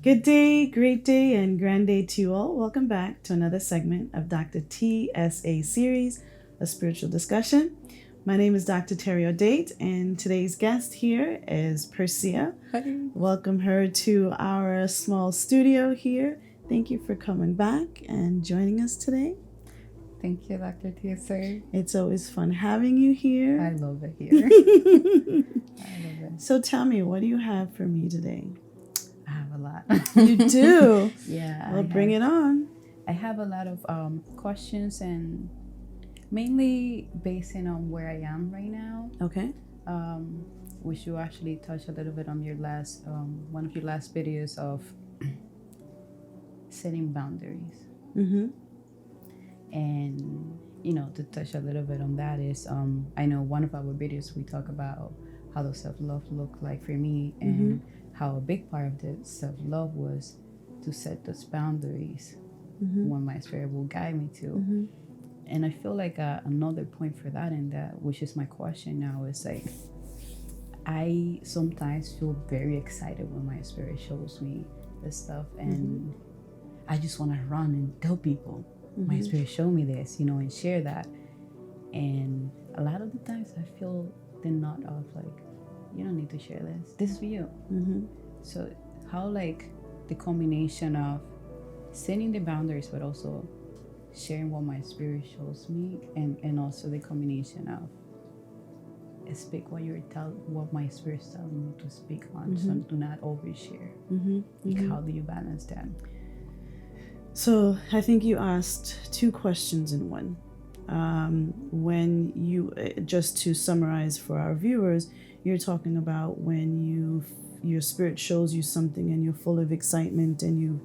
Good day, great day, and grand day to you all. Welcome back to another segment of Dr. TSA Series, a spiritual discussion. My name is Dr. Terry O'Date, and today's guest here is Persia. Hi. Welcome her to our small studio here. Thank you for coming back and joining us today. Thank you, Dr. TSA. It's always fun having you here. I love it here. I love it. So tell me, what do you have for me today? I have a lot. You do? Yeah. Well, bring it on. I have a lot of questions, and mainly basing on where I am right now. Okay. Which you actually touched a little bit on your last one of your last videos of setting boundaries. Mm-hmm. And to touch a little bit on that is I know one of our videos we talk about how the self-love looked like for me, and how a big part of the self-love was to set those boundaries when my spirit will guide me to. And I feel like another point for that, and that, which is my question now, is like, I sometimes feel very excited when my spirit shows me this stuff, and I just want to run and tell people, my spirit showed me this, and share that. And a lot of the times I feel the nod of like, you don't need to share this. This is for you. So how, like, the combination of setting the boundaries, but also sharing what my spirit shows me, and also the combination of speak what my spirit's telling me to speak on. So do not overshare. Like, how do you balance that? So I think you asked two questions in one. When you, just to summarize for our viewers, you're talking about when your spirit shows you something and you're full of excitement, and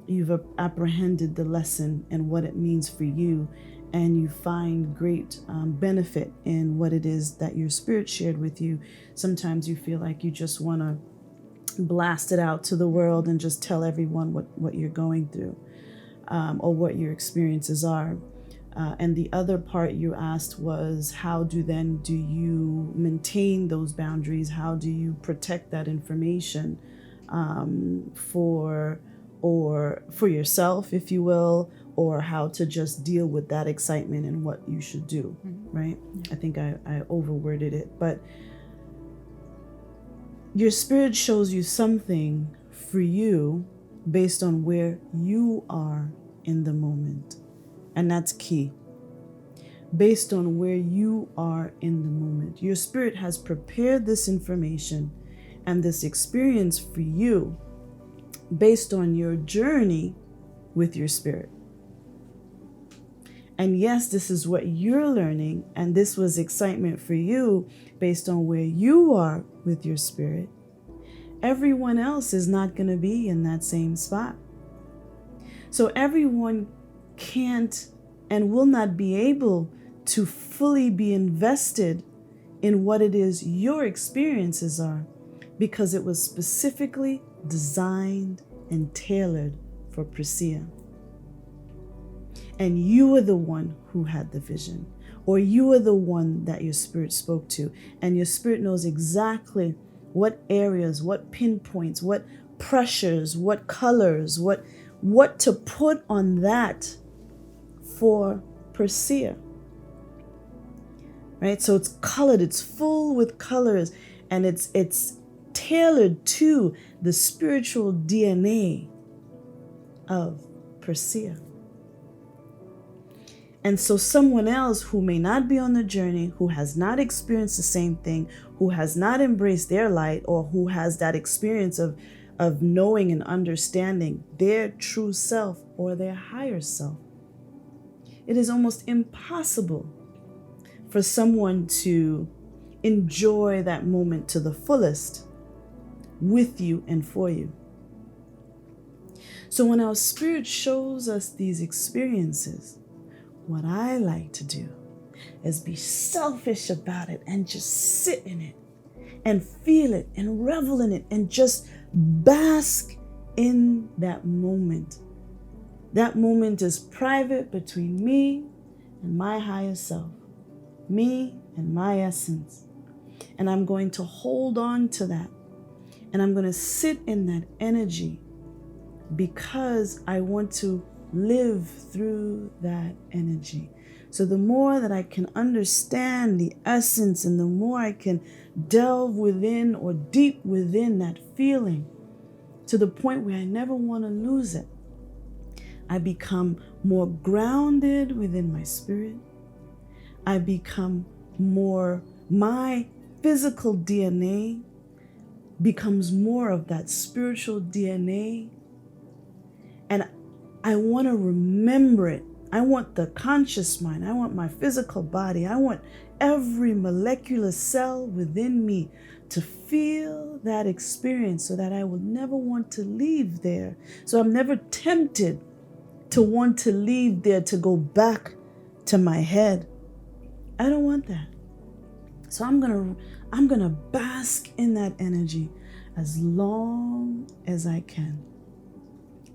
you've apprehended the lesson and what it means for you, and you find great benefit in what it is that your spirit shared with you. Sometimes you feel like you just want to blast it out to the world and just tell everyone what you're going through, or what your experiences are. And the other part you asked was, how do you maintain those boundaries? How do you protect that information for yourself, if you will, or how to just deal with that excitement and what you should do, right? I think I overworded it, but your spirit shows you something for you based on where you are in the moment. And that's key. Based on where you are in the moment. Your spirit has prepared this information and this experience for you based on your journey with your spirit. And yes, this is what you're learning, and this was excitement for you based on where you are with your spirit. Everyone else is not going to be in that same spot. So everyone can't and will not be able to fully be invested in what it is your experiences are, because it was specifically designed and tailored for Persia. And you were the one who had the vision, or you were the one that your spirit spoke to, and your spirit knows exactly what areas, what pinpoints, what pressures, what colors, what to put on that for Persia. Right? So it's colored, it's full with colors, and it's tailored to the spiritual DNA of Persia. And so someone else who may not be on the journey, who has not experienced the same thing, who has not embraced their light, or who has that experience of knowing and understanding their true self or their higher self, it is almost impossible for someone to enjoy that moment to the fullest with you and for you. So when our spirit shows us these experiences, what I like to do is be selfish about it and just sit in it and feel it and revel in it and just bask in that moment. That moment is private between me and my higher self, me and my essence. And I'm going to hold on to that. And I'm going to sit in that energy because I want to live through that energy. So the more that I can understand the essence and the more I can delve within or deep within that feeling to the point where I never want to lose it, I become more grounded within my spirit. I become more, my physical DNA becomes more of that spiritual DNA. And I want to remember it. I want the conscious mind. I want my physical body. I want every molecular cell within me to feel that experience so that I will never want to leave there. So I'm never tempted to want to leave there, to go back to my head. I don't want that. So I'm gonna bask in that energy as long as I can,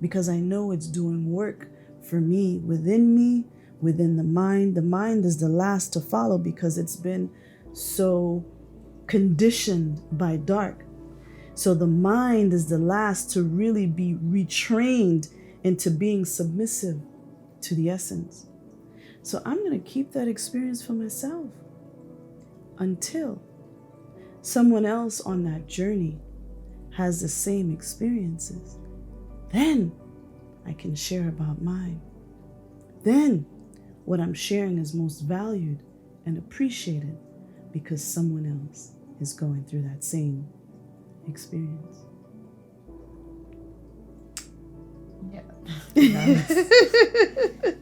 because I know it's doing work for me, within the mind. The mind is the last to follow because it's been so conditioned by dark. So the mind is the last to really be retrained into being submissive to the essence. So I'm going to keep that experience for myself until someone else on that journey has the same experiences. Then I can share about mine. Then what I'm sharing is most valued and appreciated because someone else is going through that same experience. Yeah,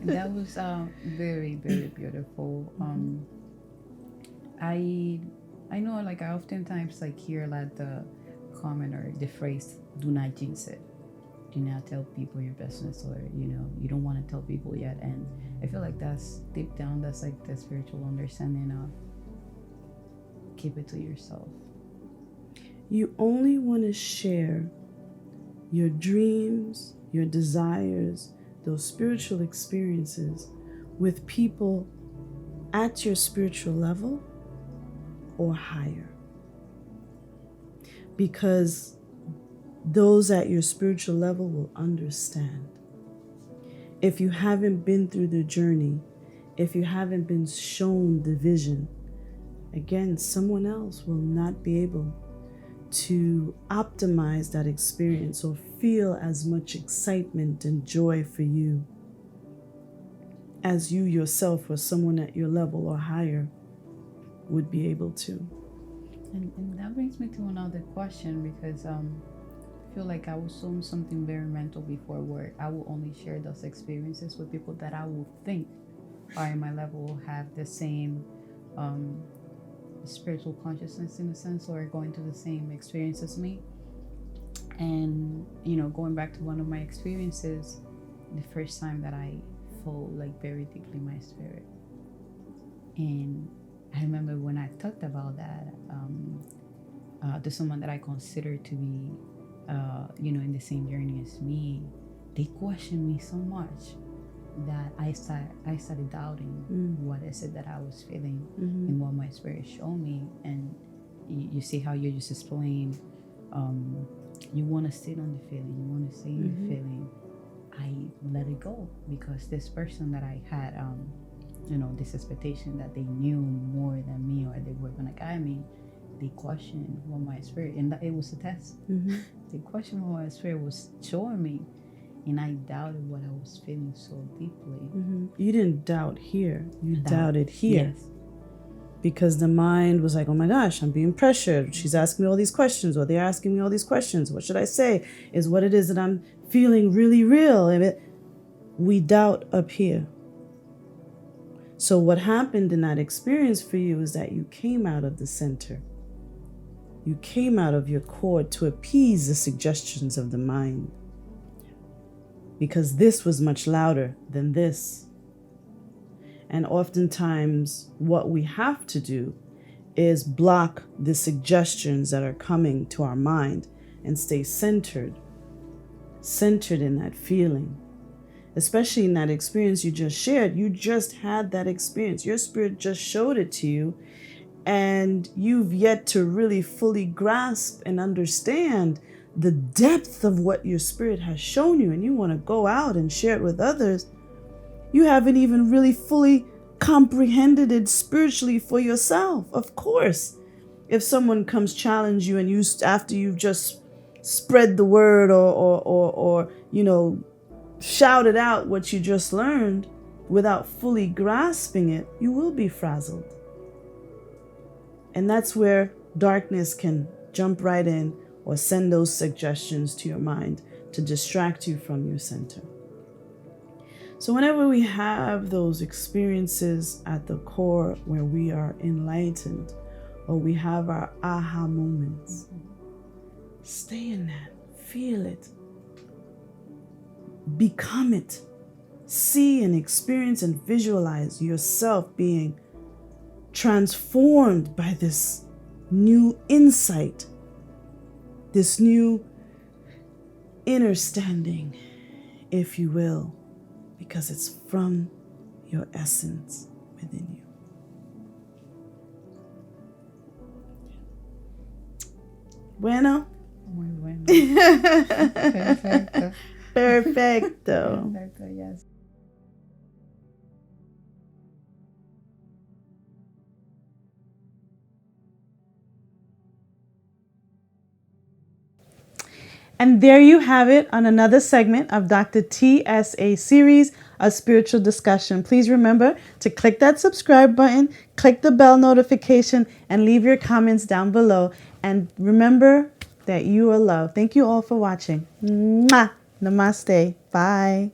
that was very, very beautiful. I know, like, I oftentimes like hear like the comment or the phrase, "Do not jinx it." Do not tell people your business, or you don't want to tell people yet. And I feel like that's deep down, that's like the spiritual understanding of keep it to yourself. You only want to share your dreams, your desires, those spiritual experiences with people at your spiritual level or higher. Because those at your spiritual level will understand. If you haven't been through the journey, if you haven't been shown the vision, again, someone else will not be able to optimize that experience or feel as much excitement and joy for you as you yourself or someone at your level or higher would be able to. And that brings me to another question, because I feel like I was doing something very mental before, where I will only share those experiences with people that I will think are in my level, have the same spiritual consciousness in a sense, or going through the same experience as me. And going back to one of my experiences, the first time that I felt like very deeply in my spirit, and I remember when I talked about that to someone that I consider to be in the same journey as me, they questioned me so much that I started doubting what is it that I was feeling and what my spirit showed me. And you see how you just explained, you want to sit on the feeling, you want to stay in the feeling. I let it go because this person that I had, this expectation that they knew more than me, or they were gonna guide me, they questioned what my spirit, and that it was a test. They questioned what my spirit was showing me, and I doubted what I was feeling so deeply. You didn't doubt here. You doubted here. Yes. Because the mind was like, oh my gosh, I'm being pressured. She's asking me all these questions, or they're asking me all these questions. What should I say? Is what it is that I'm feeling really real? We doubt up here. So what happened in that experience for you is that you came out of the center. You came out of your core to appease the suggestions of the mind. Because this was much louder than this. And oftentimes what we have to do is block the suggestions that are coming to our mind and stay centered in that feeling. Especially in that experience you just shared. You just had that experience. Your spirit just showed it to you. and you've yet to really fully grasp and understand the depth of what your spirit has shown you, and you want to go out and share it with others, you haven't even really fully comprehended it spiritually for yourself. Of course, if someone comes challenge you, and you, after you've just spread the word, or shouted out what you just learned without fully grasping it, you will be frazzled. And that's where darkness can jump right in or send those suggestions to your mind to distract you from your center. So whenever we have those experiences at the core where we are enlightened, or we have our aha moments, stay in that, feel it, become it, see and experience and visualize yourself being transformed by this new insight, this new understanding, if you will, because it's from your essence within you. Bueno. Muy bueno. Perfecto. Perfecto. Perfecto, yes. And there you have it on another segment of Dr. TSA Series, a spiritual discussion. Please remember to click that subscribe button, click the bell notification, and leave your comments down below. And remember that you are loved. Thank you all for watching. Mwah! Namaste. Bye.